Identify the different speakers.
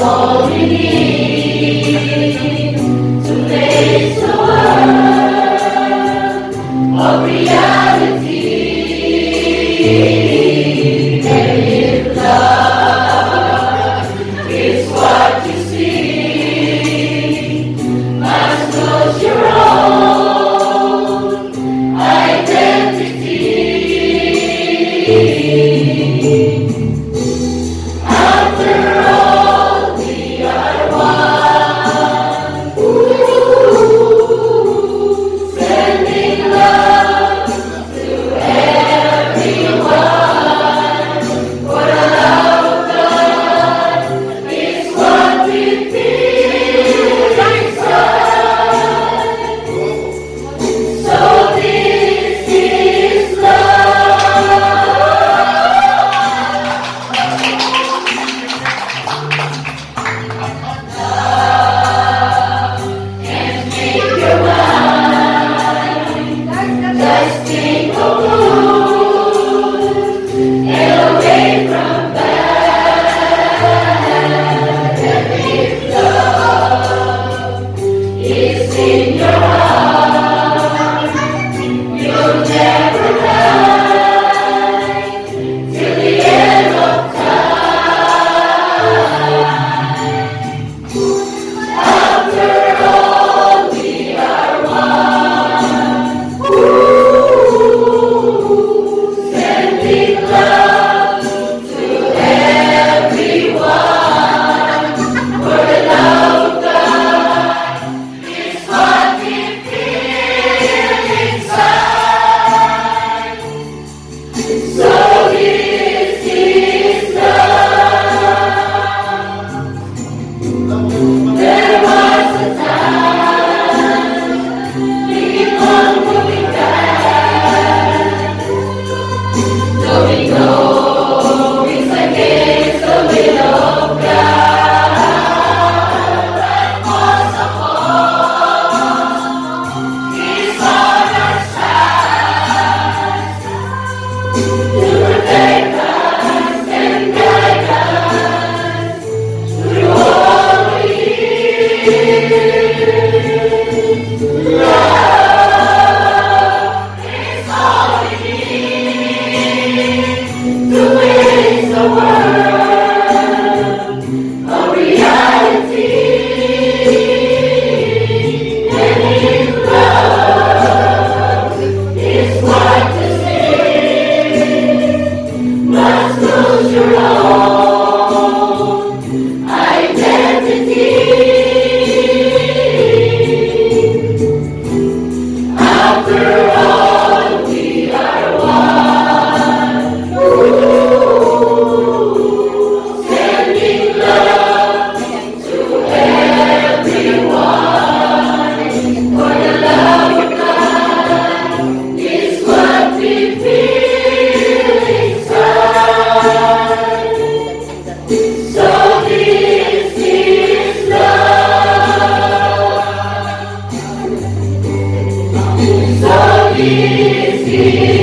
Speaker 1: all we need to face the world of reality. And if love is what you see, must lose your own identity. After all, we are one. Sending love to everyone. For the love of God is what we feel inside. So this is love. Can't make your mind. Just think of good and away from bad. And if love is in your heart, you'll never die till the end of time. After all, we are one. Sending love to everyone. For the love of God is what we feel inside. So this is love. There was a time thinking on moving back, knowing no is against the will of God. That was upon His honor side to protect us and guide us through all we love is all we need to face the world of reality. And if love is what you see, must lose your own identity. After all, we are one. Sending love to everyone. For the love of God is what we feel inside. So this is love. So this is